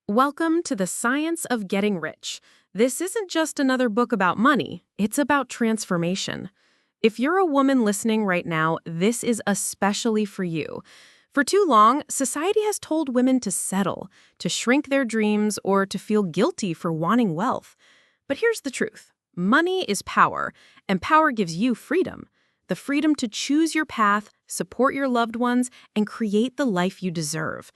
Welcome to the Science of Getting Rich. This isn't just another book about money, it's about transformation. If you're a woman listening right now, this is especially for you. For too long, society has told women to settle, to shrink their dreams, or to feel guilty for wanting wealth. But here's the truth. Money is power, and power gives you freedom. The freedom to choose your path, support your loved ones, and create the life you deserve.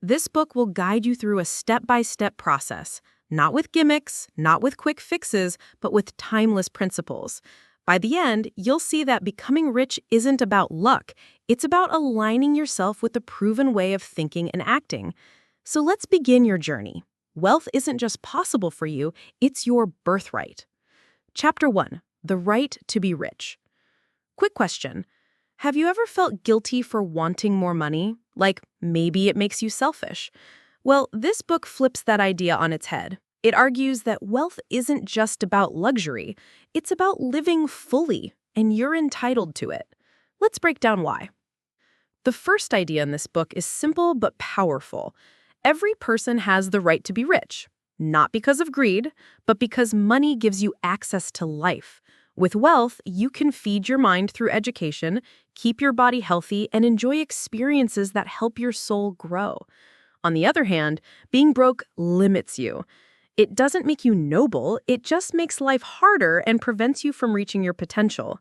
This book will guide you through a step-by-step process, not with gimmicks, not with quick fixes, but with timeless principles. By the end, you'll see that becoming rich isn't about luck. It's about aligning yourself with the proven way of thinking and acting. So let's begin your journey. Wealth isn't just possible for you, it's your birthright. Chapter 1. The Right to be Rich. Quick question. Have you ever felt guilty for wanting more money? Like maybe it makes you selfish? Well, this book flips that idea on its head. It argues that wealth isn't just about luxury. It's about living fully, and you're entitled to it. Let's break down why. The first idea in this book is simple but powerful. Every person has the right to be rich, not because of greed, but because money gives you access to life. With wealth, you can feed your mind through education, keep your body healthy, and enjoy experiences that help your soul grow. On the other hand, being broke limits you. It doesn't make you noble, it just makes life harder and prevents you from reaching your potential.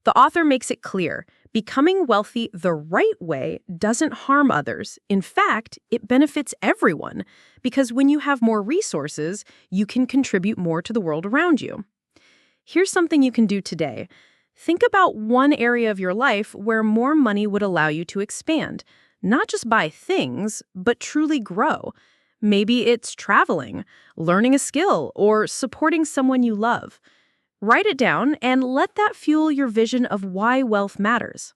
The author makes it clear, becoming wealthy the right way doesn't harm others. In fact, it benefits everyone, because when you have more resources, you can contribute more to the world around you. Here's something you can do today. Think about one area of your life where more money would allow you to expand. Not just buy things, but truly grow. Maybe it's traveling, learning a skill, or supporting someone you love. Write it down and let that fuel your vision of why wealth matters.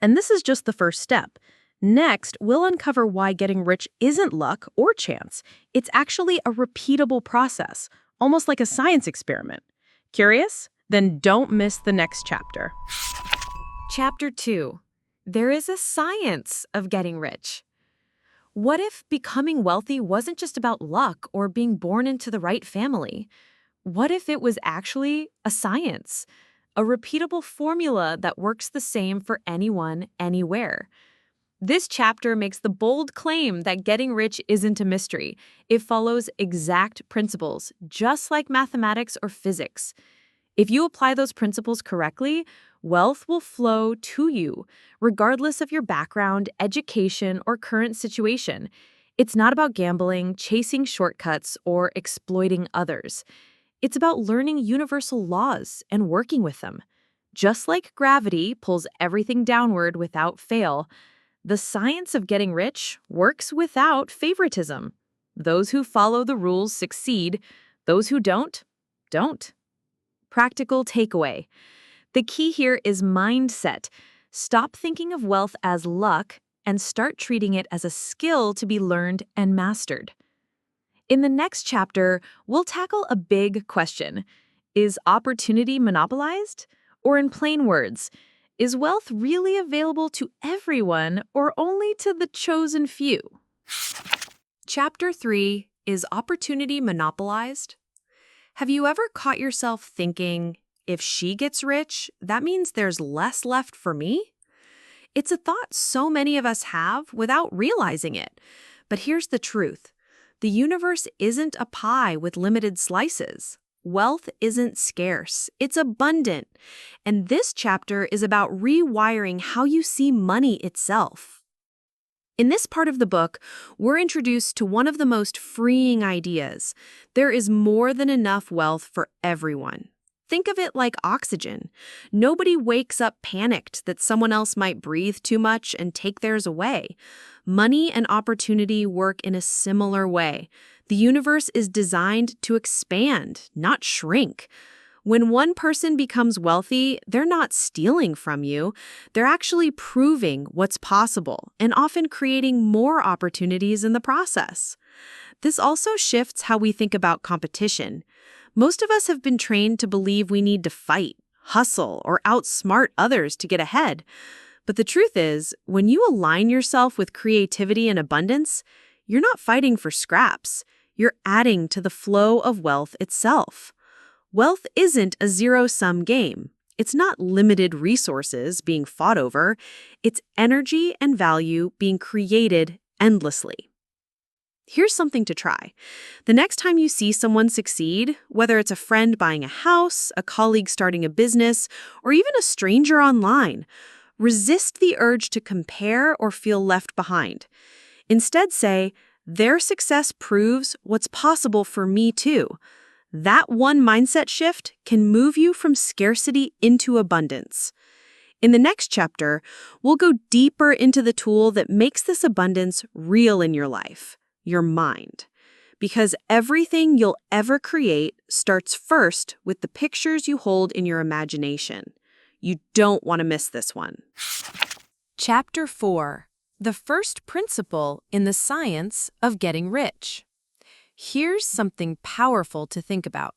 And this is just the first step. Next, we'll uncover why getting rich isn't luck or chance. It's actually a repeatable process, almost like a science experiment. Curious? Then don't miss the next chapter. Chapter 2. There is a science of getting rich. What if becoming wealthy wasn't just about luck or being born into the right family? What if it was actually a science, a repeatable formula that works the same for anyone, anywhere? This chapter makes the bold claim that getting rich isn't a mystery. It follows exact principles, just like mathematics or physics. If you apply those principles correctly, wealth will flow to you, regardless of your background, education, or current situation. It's not about gambling, chasing shortcuts, or exploiting others. It's about learning universal laws and working with them. Just like gravity pulls everything downward without fail, the science of getting rich works without favoritism. Those who follow the rules succeed. Those who don't. Practical takeaway. The key here is mindset. Stop thinking of wealth as luck and start treating it as a skill to be learned and mastered. In the next chapter, we'll tackle a big question. Is opportunity monopolized? Or in plain words, is wealth really available to everyone or only to the chosen few? Chapter 3. Is opportunity monopolized? Have you ever caught yourself thinking, if she gets rich, that means there's less left for me? It's a thought so many of us have without realizing it. But here's the truth. The universe isn't a pie with limited slices. Wealth isn't scarce, it's abundant. And this chapter is about rewiring how you see money itself. In this part of the book, we're introduced to one of the most freeing ideas. There is more than enough wealth for everyone. Think of it like oxygen. Nobody wakes up panicked that someone else might breathe too much and take theirs away. Money and opportunity work in a similar way. The universe is designed to expand, not shrink. When one person becomes wealthy, they're not stealing from you. They're actually proving what's possible and often creating more opportunities in the process. This also shifts how we think about competition. Most of us have been trained to believe we need to fight, hustle, or outsmart others to get ahead. But the truth is, when you align yourself with creativity and abundance, you're not fighting for scraps. You're adding to the flow of wealth itself. Wealth isn't a zero-sum game. It's not limited resources being fought over. It's energy and value being created endlessly. Here's something to try. The next time you see someone succeed, whether it's a friend buying a house, a colleague starting a business, or even a stranger online, resist the urge to compare or feel left behind. Instead say, their success proves what's possible for me too. That one mindset shift can move you from scarcity into abundance. In the next chapter, we'll go deeper into the tool that makes this abundance real in your life, your mind. Because everything you'll ever create starts first with the pictures you hold in your imagination. You don't want to miss this one. Chapter 4. The first principle in the science of getting rich. Here's something powerful to think about.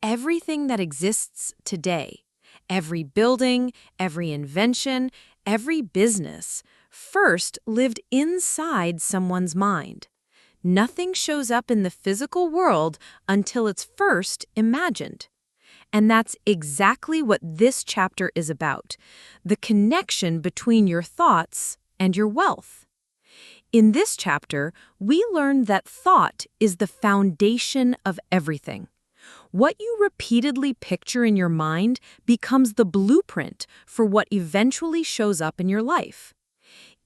Everything that exists today, every building, every invention, every business, first lived inside someone's mind. Nothing shows up in the physical world until it's first imagined. And that's exactly what this chapter is about, the connection between your thoughts and your wealth. In this chapter, we learn that thought is the foundation of everything. What you repeatedly picture in your mind becomes the blueprint for what eventually shows up in your life.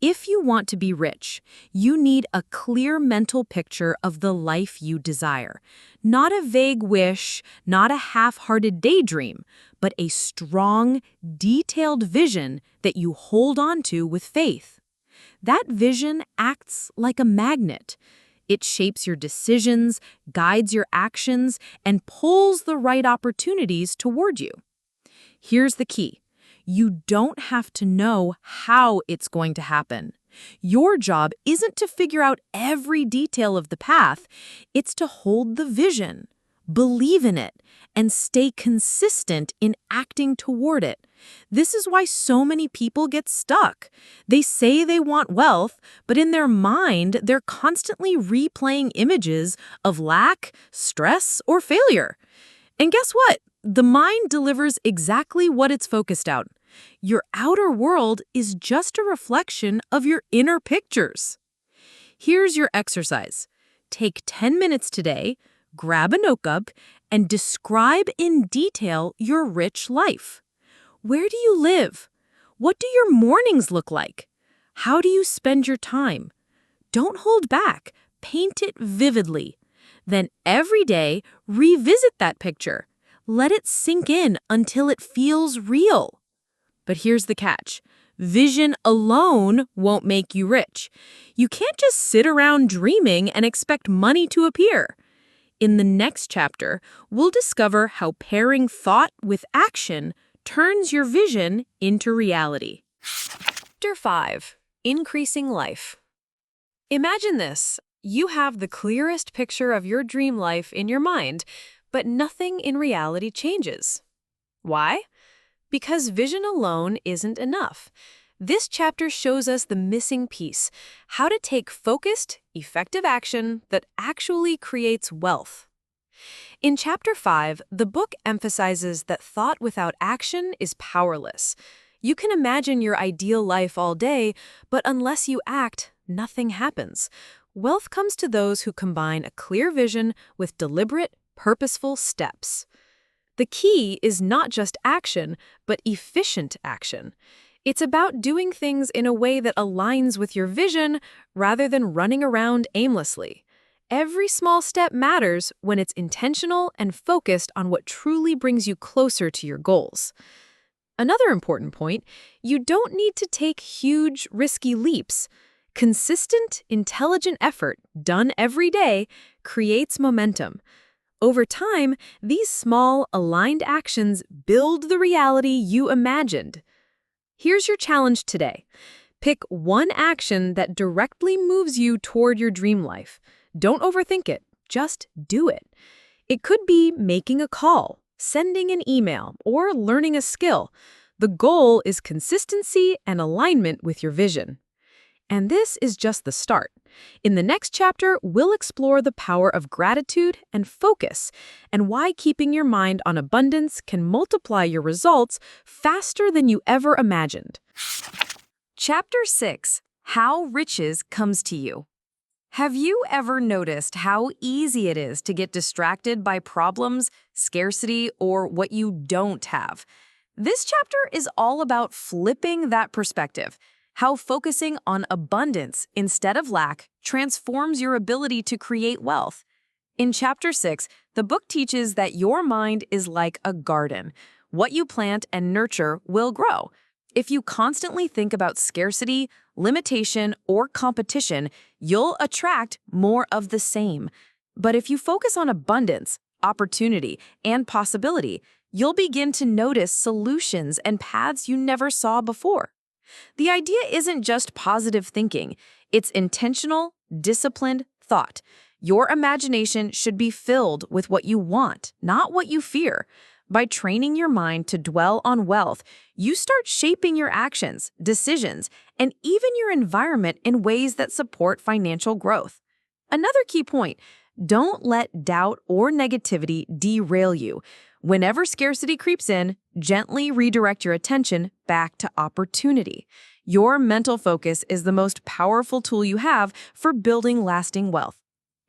If you want to be rich, you need a clear mental picture of the life you desire. Not a vague wish, not a half-hearted daydream, but a strong, detailed vision that you hold on to with faith. That vision acts like a magnet. It shapes your decisions, guides your actions, and pulls the right opportunities toward you. Here's the key. You don't have to know how it's going to happen. Your job isn't to figure out every detail of the path. It's to hold the vision, believe in it, and stay consistent in acting toward it. This is why so many people get stuck. They say they want wealth, but in their mind, they're constantly replaying images of lack, stress, or failure. And guess what? The mind delivers exactly what it's focused on. Your outer world is just a reflection of your inner pictures. Here's your exercise. Take 10 minutes today, grab a notebook, and describe in detail your rich life. Where do you live? What do your mornings look like? How do you spend your time? Don't hold back. Paint it vividly. Then every day, revisit that picture. Let it sink in until it feels real. But here's the catch. Vision alone won't make you rich. You can't just sit around dreaming and expect money to appear. In the next chapter, we'll discover how pairing thought with action turns your vision into reality. Chapter 5. Increasing life. Imagine this. You have the clearest picture of your dream life in your mind, but nothing in reality changes. Why? Because vision alone isn't enough. This chapter shows us the missing piece, how to take focused, effective action that actually creates wealth. In Chapter 5, the book emphasizes that thought without action is powerless. You can imagine your ideal life all day, but unless you act, nothing happens. Wealth comes to those who combine a clear vision with deliberate, purposeful steps. The key is not just action, but efficient action. It's about doing things in a way that aligns with your vision rather than running around aimlessly. Every small step matters when it's intentional and focused on what truly brings you closer to your goals. Another important point, you don't need to take huge, risky leaps. Consistent, intelligent effort done every day creates momentum. Over time, these small, aligned actions build the reality you imagined. Here's your challenge today. Pick one action that directly moves you toward your dream life. Don't overthink it, just do it. It could be making a call, sending an email, or learning a skill. The goal is consistency and alignment with your vision. And this is just the start. In the next chapter, we'll explore the power of gratitude and focus, and why keeping your mind on abundance can multiply your results faster than you ever imagined. Chapter 6: How Riches Comes to You. Have you ever noticed how easy it is to get distracted by problems, scarcity, or what you don't have? This chapter is all about flipping that perspective, how focusing on abundance instead of lack transforms your ability to create wealth. In Chapter 6, the book teaches that your mind is like a garden. What you plant and nurture will grow. If you constantly think about scarcity, limitation, or competition, you'll attract more of the same. But if you focus on abundance, opportunity, and possibility, you'll begin to notice solutions and paths you never saw before. The idea isn't just positive thinking, it's intentional, disciplined thought. Your imagination should be filled with what you want, not what you fear. By training your mind to dwell on wealth, you start shaping your actions, decisions, and even your environment in ways that support financial growth. Another key point: don't let doubt or negativity derail you. Whenever scarcity creeps in, gently redirect your attention back to opportunity. Your mental focus is the most powerful tool you have for building lasting wealth.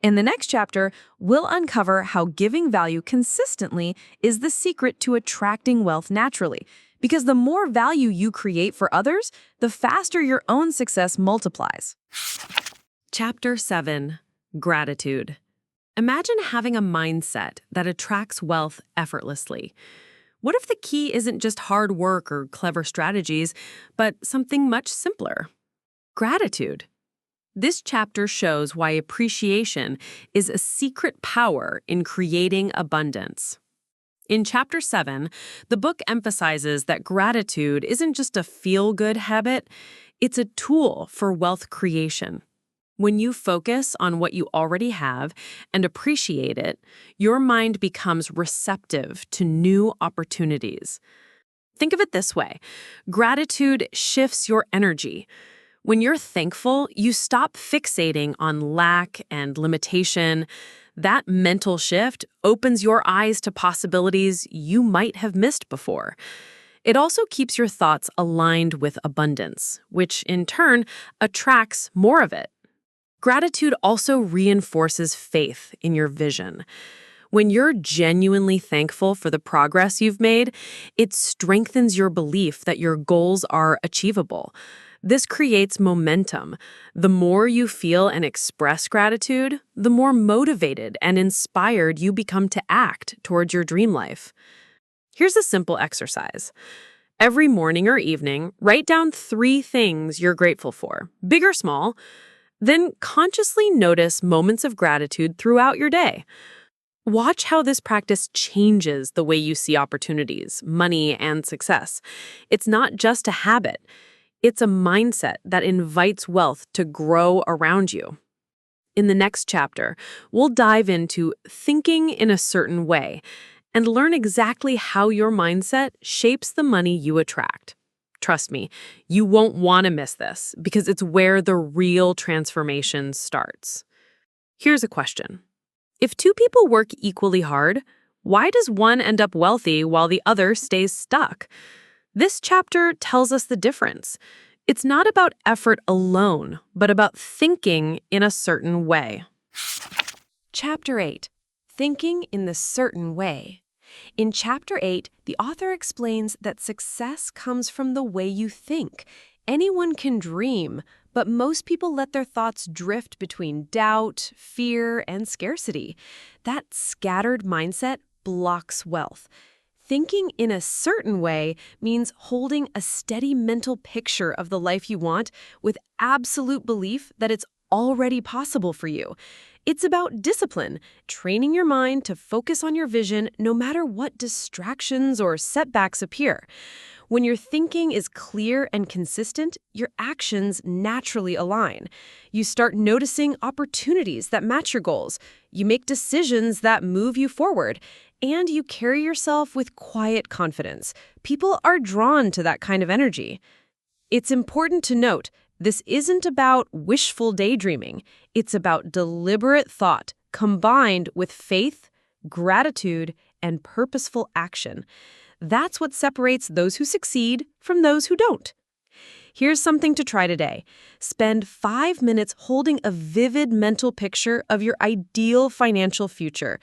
In the next chapter, we'll uncover how giving value consistently is the secret to attracting wealth naturally. Because the more value you create for others, the faster your own success multiplies. Chapter 7: Gratitude. Imagine having a mindset that attracts wealth effortlessly. What if the key isn't just hard work or clever strategies, but something much simpler? Gratitude. This chapter shows why appreciation is a secret power in creating abundance. In Chapter 7, the book emphasizes that gratitude isn't just a feel-good habit, it's a tool for wealth creation. When you focus on what you already have and appreciate it, your mind becomes receptive to new opportunities. Think of it this way: gratitude shifts your energy. When you're thankful, you stop fixating on lack and limitation. That mental shift opens your eyes to possibilities you might have missed before. It also keeps your thoughts aligned with abundance, which in turn attracts more of it. Gratitude also reinforces faith in your vision. When you're genuinely thankful for the progress you've made, it strengthens your belief that your goals are achievable. This creates momentum. The more you feel and express gratitude, the more motivated and inspired you become to act towards your dream life. Here's a simple exercise. Every morning or evening, write down 3 things you're grateful for, big or small. Then consciously notice moments of gratitude throughout your day. Watch how this practice changes the way you see opportunities, money, and success. It's not just a habit. It's a mindset that invites wealth to grow around you. In the next chapter, we'll dive into thinking in a certain way and learn exactly how your mindset shapes the money you attract. Trust me, you won't want to miss this because it's where the real transformation starts. Here's a question. If 2 people work equally hard, why does one end up wealthy while the other stays stuck? This chapter tells us the difference. It's not about effort alone, but about thinking in a certain way. Chapter 8: Thinking in the Certain Way. In Chapter 8, the author explains that success comes from the way you think. Anyone can dream, but most people let their thoughts drift between doubt, fear, and scarcity. That scattered mindset blocks wealth. Thinking in a certain way means holding a steady mental picture of the life you want with absolute belief that it's already possible for you. It's about discipline, training your mind to focus on your vision no matter what distractions or setbacks appear. When your thinking is clear and consistent, your actions naturally align. You start noticing opportunities that match your goals. You make decisions that move you forward. And you carry yourself with quiet confidence. People are drawn to that kind of energy. It's important to note, This isn't about wishful daydreaming. It's about deliberate thought combined with faith, gratitude, and purposeful action. That's what separates those who succeed from those who don't. Here's something to try today. Spend 5 minutes holding a vivid mental picture of your ideal financial future.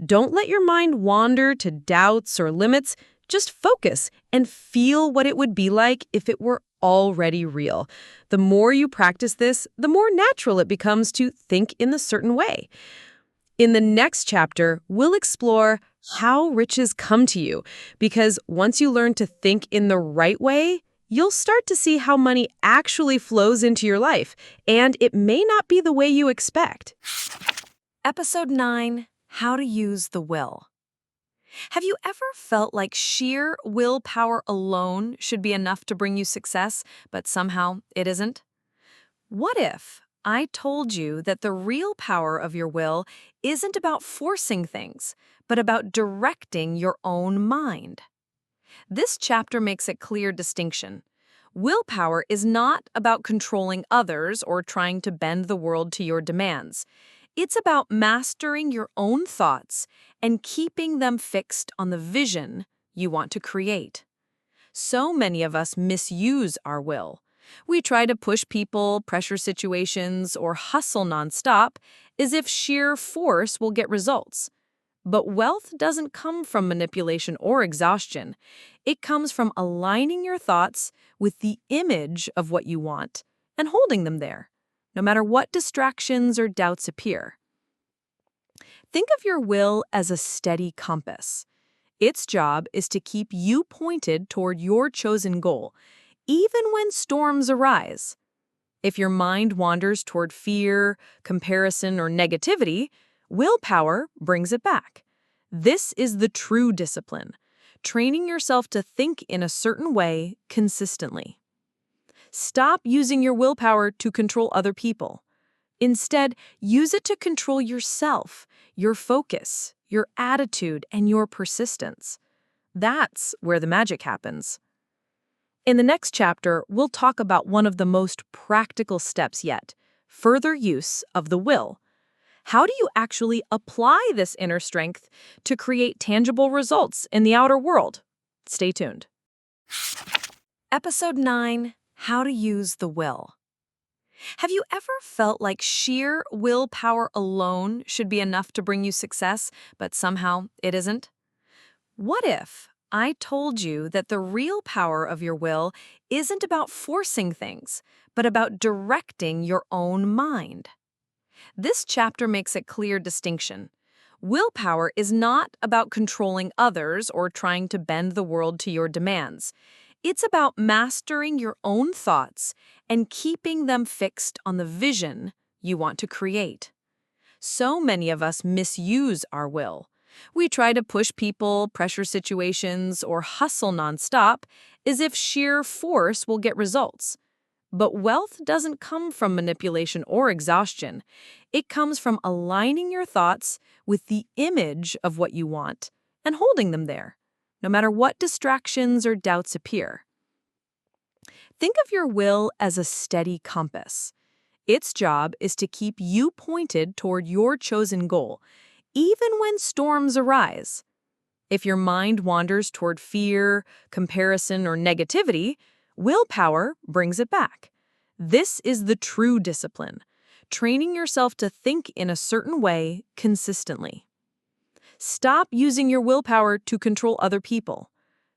Don't let your mind wander to doubts or limits. Just focus and feel what it would be like if it were already real. The more you practice this, the more natural it becomes to think in a certain way. In the next chapter, we'll explore how riches come to you, because once you learn to think in the right way, you'll start to see how money actually flows into your life, and it may not be the way you expect. Episode 9, How to Use the Will. Have you ever felt like sheer willpower alone should be enough to bring you success, but somehow it isn't? What if I told you that the real power of your will isn't about forcing things, but about directing your own mind? This chapter makes a clear distinction. Willpower is not about controlling others or trying to bend the world to your demands. It's about mastering your own thoughts and keeping them fixed on the vision you want to create. So many of us misuse our will. We try to push people, pressure situations, or hustle nonstop as if sheer force will get results. But wealth doesn't come from manipulation or exhaustion. It comes from aligning your thoughts with the image of what you want and holding them there, no matter what distractions or doubts appear. Think of your will as a steady compass. Its job is to keep you pointed toward your chosen goal, even when storms arise. If your mind wanders toward fear, comparison, or negativity, willpower brings it back. This is the true discipline, training yourself to think in a certain way consistently. Stop using your willpower to control other people. Instead, use it to control yourself, your focus, your attitude, and your persistence. That's where the magic happens. In the next chapter, we'll talk about one of the most practical steps yet, further use of the will. How do you actually apply this inner strength to create tangible results in the outer world? Stay tuned. Episode 9, How to Use the Will. Have you ever felt like sheer willpower alone should be enough to bring you success, but somehow it isn't? What if I told you that the real power of your will isn't about forcing things, but about directing your own mind? This chapter makes a clear distinction. Willpower is not about controlling others or trying to bend the world to your demands. It's about mastering your own thoughts and keeping them fixed on the vision you want to create. So many of us misuse our will. We try to push people, pressure situations, or hustle nonstop as if sheer force will get results. But wealth doesn't come from manipulation or exhaustion. It comes from aligning your thoughts with the image of what you want and holding them there, no matter what distractions or doubts appear. Think of your will as a steady compass. Its job is to keep you pointed toward your chosen goal, even when storms arise. If your mind wanders toward fear, comparison, or negativity, willpower brings it back. This is the true discipline, training yourself to think in a certain way consistently. Stop using your willpower to control other people.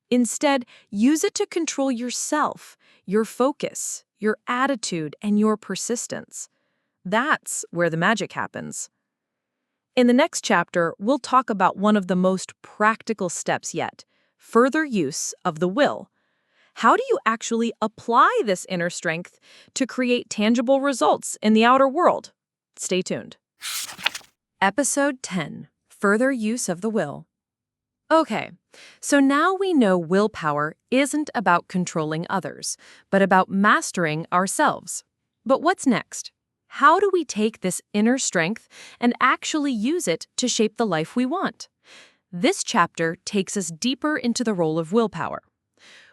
Instead, use it to control yourself, your focus, your attitude, and your persistence. That's where the magic happens. In the next chapter, we'll talk about one of the most practical steps yet, further use of the will. How do you actually apply this inner strength to create tangible results in the outer world? Stay tuned. Episode 10, Further Use of the Will. Okay, so now we know willpower isn't about controlling others, but about mastering ourselves. But what's next? How do we take this inner strength and actually use it to shape the life we want? This chapter takes us deeper into the role of willpower.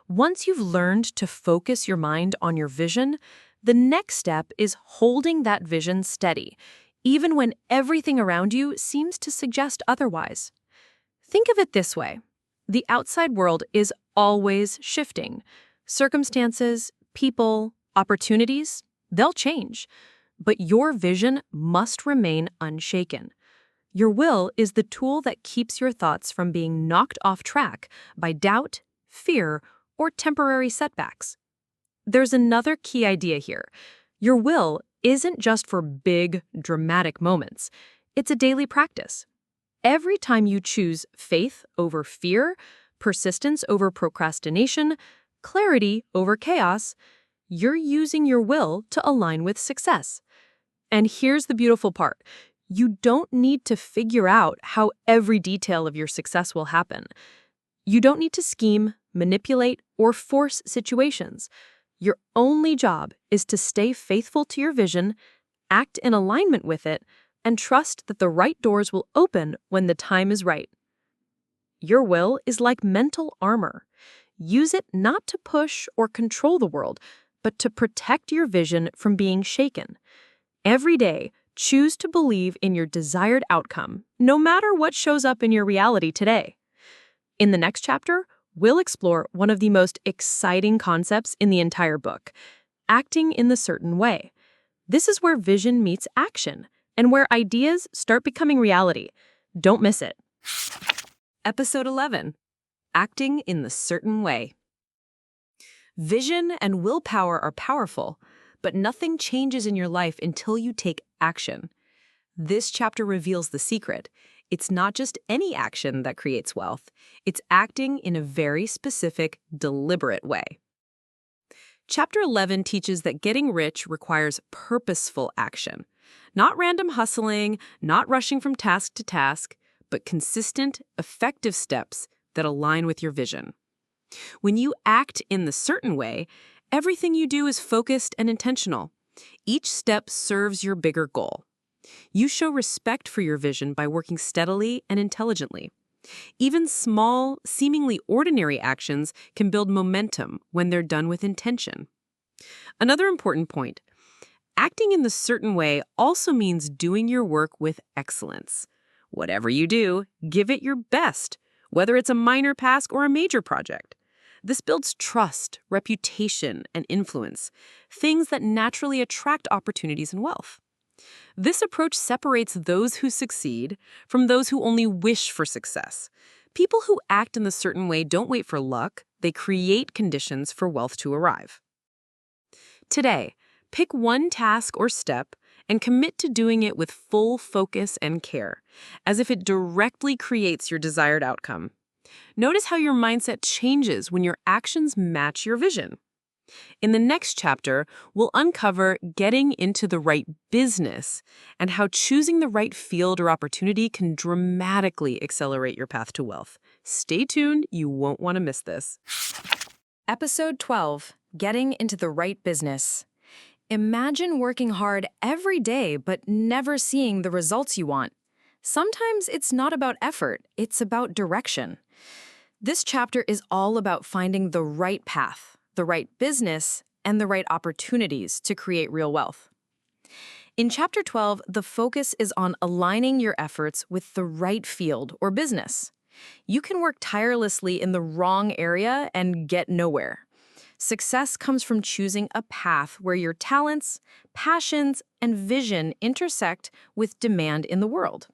Once you've learned to focus your mind on your vision, The next step is holding that vision steady, even when everything around you seems to suggest otherwise. Think of it this way. The outside world is always shifting. Circumstances, people, opportunities, they'll change. But your vision must remain unshaken. Your will is the tool that keeps your thoughts from being knocked off track by doubt, fear, or temporary setbacks. There's another key idea here. Your will isn't just for big, dramatic moments. It's a daily practice. Every time you choose faith over fear, persistence over procrastination, clarity over chaos, you're using your will to align with success. And here's the beautiful part. You don't need to figure out how every detail of your success will happen. You don't need to scheme, manipulate, or force situations. Your only job is to stay faithful to your vision, act in alignment with it, and trust that the right doors will open when the time is right. Your will is like mental armor. Use it not to push or control the world, but to protect your vision from being shaken. Every day, choose to believe in your desired outcome, no matter what shows up in your reality today. In the next chapter, we'll explore one of the most exciting concepts in the entire book, acting in the certain way. This is where vision meets action, and where ideas start becoming reality. Don't miss it. Episode 11. Acting in the certain way. Vision and willpower are powerful, but nothing changes in your life until you take action. This chapter reveals the secret. It's not just any action that creates wealth. It's acting in a very specific, deliberate way. Chapter 11 teaches that getting rich requires purposeful action. Not random hustling, not rushing from task to task, but consistent, effective steps that align with your vision. When you act in the certain way, everything you do is focused and intentional. Each step serves your bigger goal. You show respect for your vision by working steadily and intelligently. Even small, seemingly ordinary actions can build momentum when they're done with intention. Another important point. Acting in the certain way also means doing your work with excellence. Whatever you do, give it your best, whether it's a minor task or a major project. This builds trust, reputation, and influence, things that naturally attract opportunities and wealth. This approach separates those who succeed from those who only wish for success. People who act in the certain way don't wait for luck, they create conditions for wealth to arrive. Today, pick one task or step and commit to doing it with full focus and care, as if it directly creates your desired outcome. Notice how your mindset changes when your actions match your vision. In the next chapter, we'll uncover getting into the right business and how choosing the right field or opportunity can dramatically accelerate your path to wealth. Stay tuned, you won't want to miss this. Episode 12, Getting into the Right Business. Imagine working hard every day but never seeing the results you want. Sometimes it's not about effort, it's about direction. This chapter is all about finding the right path, the right business, and the right opportunities to create real wealth. In Chapter 12, the focus is on aligning your efforts with the right field or business. You can work tirelessly in the wrong area and get nowhere. Success comes from choosing a path where your talents, passions, and vision intersect with demand in the world.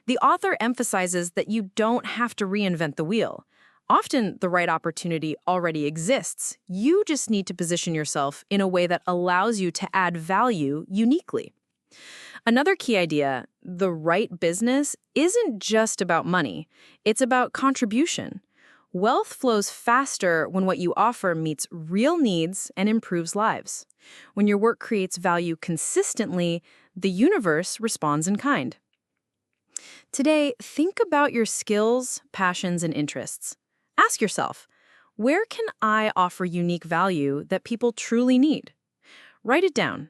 The author emphasizes that you don't have to reinvent the wheel. Often, the right opportunity already exists. You just need to position yourself in a way that allows you to add value uniquely. Another key idea, the right business isn't just about money. It's about contribution. Wealth flows faster when what you offer meets real needs and improves lives. When your work creates value consistently, the universe responds in kind. Today, think about your skills, passions, and interests. Ask yourself, where can I offer unique value that people truly need? Write it down.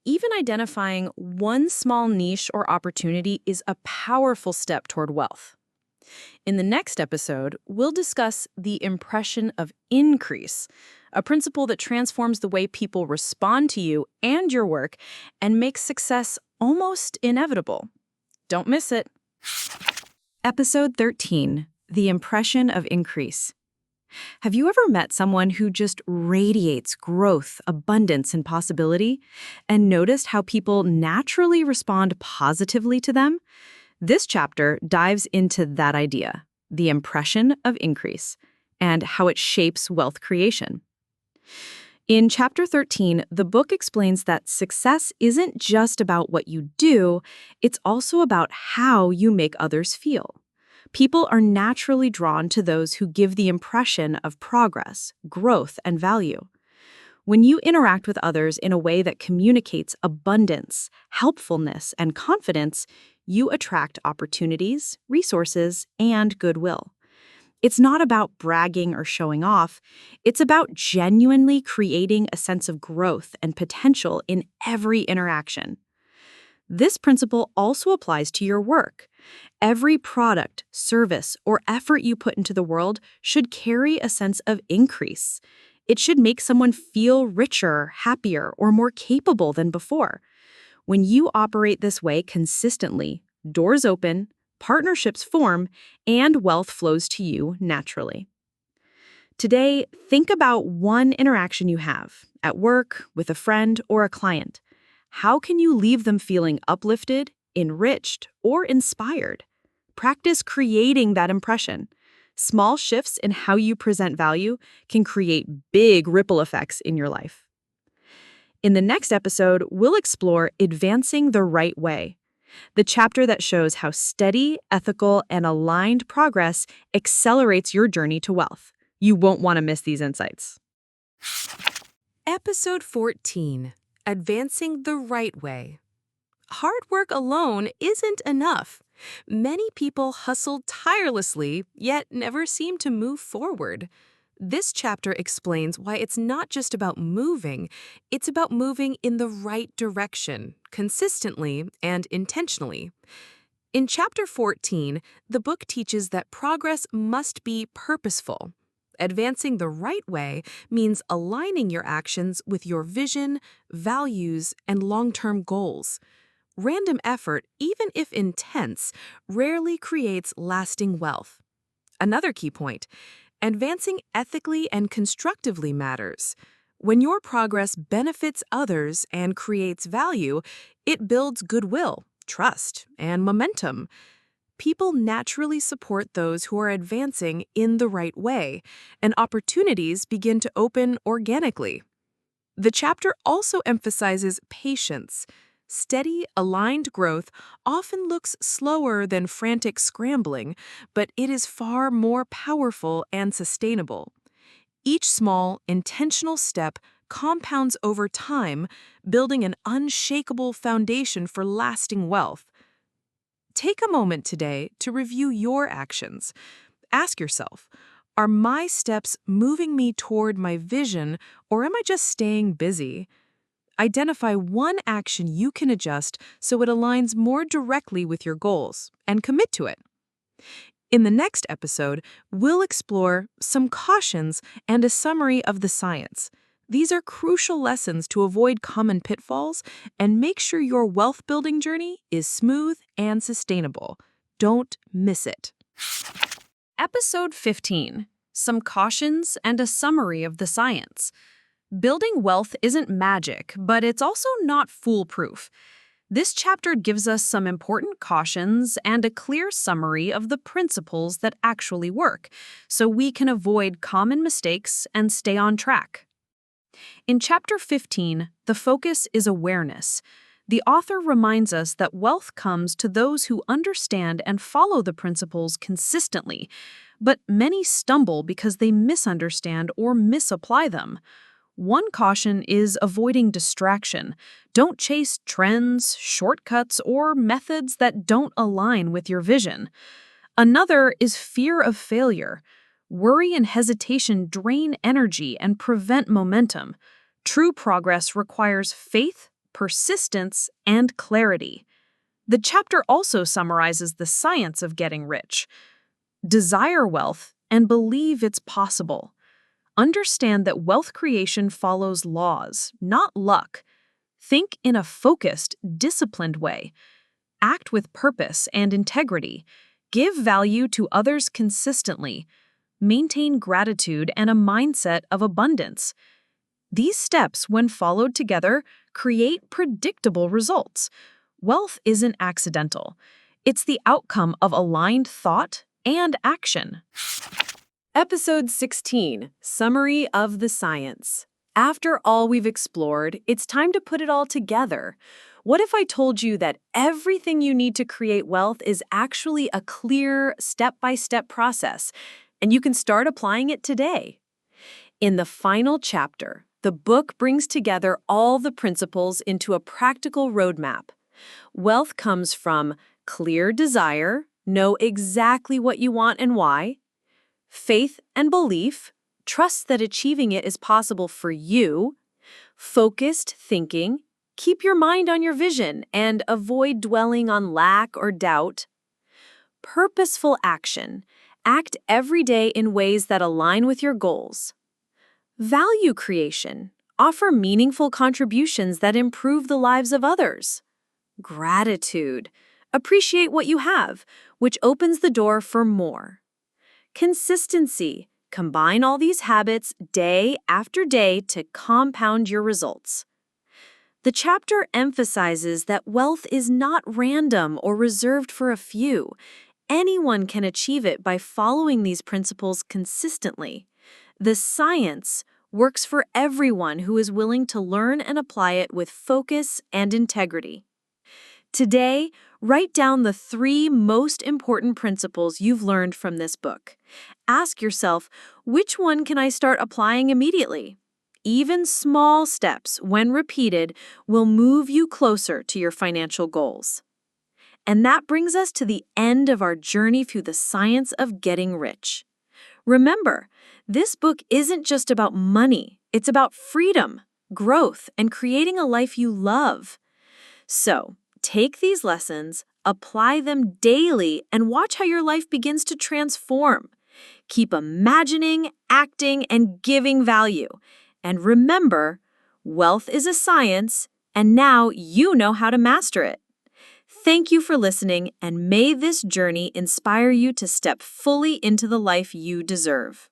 Even identifying one small niche or opportunity is a powerful step toward wealth. In the next episode, we'll discuss the impression of increase, a principle that transforms the way people respond to you and your work and makes success almost inevitable. Don't miss it. Episode 13, The Impression of Increase. Have you ever met someone who just radiates growth, abundance, and possibility, and noticed how people naturally respond positively to them? This chapter dives into that idea, the impression of increase, and how it shapes wealth creation. In Chapter 13, the book explains that success isn't just about what you do, it's also about how you make others feel. People are naturally drawn to those who give the impression of progress, growth, and value. When you interact with others in a way that communicates abundance, helpfulness, and confidence, you attract opportunities, resources, and goodwill. It's not about bragging or showing off. It's about genuinely creating a sense of growth and potential in every interaction. This principle also applies to your work. Every product, service, or effort you put into the world should carry a sense of increase. It should make someone feel richer, happier, or more capable than before. When you operate this way consistently, doors open, partnerships form, and wealth flows to you naturally. Today, think about one interaction you have at work, with a friend, or a client. How can you leave them feeling uplifted, enriched, or inspired? Practice creating that impression. Small shifts in how you present value can create big ripple effects in your life. In the next episode, we'll explore advancing the right way, the chapter that shows how steady, ethical, and aligned progress accelerates your journey to wealth. You won't want to miss these insights. Episode 14, Advancing the Right Way. Hard work alone isn't enough. Many people hustle tirelessly, yet never seem to move forward. This chapter explains why it's not just about moving, it's about moving in the right direction, consistently and intentionally. In Chapter 14, the book teaches that progress must be purposeful. Advancing the right way means aligning your actions with your vision, values, and long-term goals. Random effort, even if intense, rarely creates lasting wealth. Another key point: advancing ethically and constructively matters. When your progress benefits others and creates value, it builds goodwill, trust, and momentum. People naturally support those who are advancing in the right way, and opportunities begin to open organically. The chapter also emphasizes patience. Steady, aligned growth often looks slower than frantic scrambling, but it is far more powerful and sustainable. Each small, intentional step compounds over time, building an unshakable foundation for lasting wealth. Take a moment today to review your actions. Ask yourself, are my steps moving me toward my vision, or am I just staying busy? Identify one action you can adjust so it aligns more directly with your goals, and commit to it. In the next episode, we'll explore some cautions and a summary of the science. These are crucial lessons to avoid common pitfalls and make sure your wealth-building journey is smooth and sustainable. Don't miss it. Episode 15, Some Cautions and a Summary of the Science. Building wealth isn't magic, but it's also not foolproof. This chapter gives us some important cautions and a clear summary of the principles that actually work, so we can avoid common mistakes and stay on track. In Chapter 15, the focus is awareness. The author reminds us that wealth comes to those who understand and follow the principles consistently, but many stumble because they misunderstand or misapply them. One caution is avoiding distraction. Don't chase trends, shortcuts, or methods that don't align with your vision. Another is fear of failure. Worry and hesitation drain energy and prevent momentum. True progress requires faith, persistence, and clarity. The chapter also summarizes the science of getting rich. Desire wealth and believe it's possible. Understand that wealth creation follows laws, not luck. Think in a focused, disciplined way. Act with purpose and integrity. Give value to others consistently. Maintain gratitude and a mindset of abundance. These steps, when followed together, create predictable results. Wealth isn't accidental. It's the outcome of aligned thought and action. Episode 16, Summary of the Science. After all we've explored, it's time to put it all together. What if I told you that everything you need to create wealth is actually a clear, step-by-step process, and you can start applying it today? In the final chapter, the book brings together all the principles into a practical roadmap. Wealth comes from clear desire, know exactly what you want and why; faith and belief, trust that achieving it is possible for you; focused thinking, keep your mind on your vision and avoid dwelling on lack or doubt; purposeful action, act every day in ways that align with your goals; value creation, offer meaningful contributions that improve the lives of others; gratitude, appreciate what you have, which opens the door for more; consistency, combine all these habits day after day to compound your results. The chapter emphasizes that wealth is not random or reserved for a few. Anyone can achieve it by following these principles consistently. The science works for everyone who is willing to learn and apply it with focus and integrity. Today, write down the 3 most important principles you've learned from this book. Ask yourself, which one can I start applying immediately? Even small steps, when repeated, will move you closer to your financial goals. And that brings us to the end of our journey through the science of getting rich. Remember, this book isn't just about money. It's about freedom, growth, and creating a life you love. So, take these lessons, apply them daily, and watch how your life begins to transform. Keep imagining, acting, and giving value. And remember, wealth is a science, and now you know how to master it. Thank you for listening, and may this journey inspire you to step fully into the life you deserve.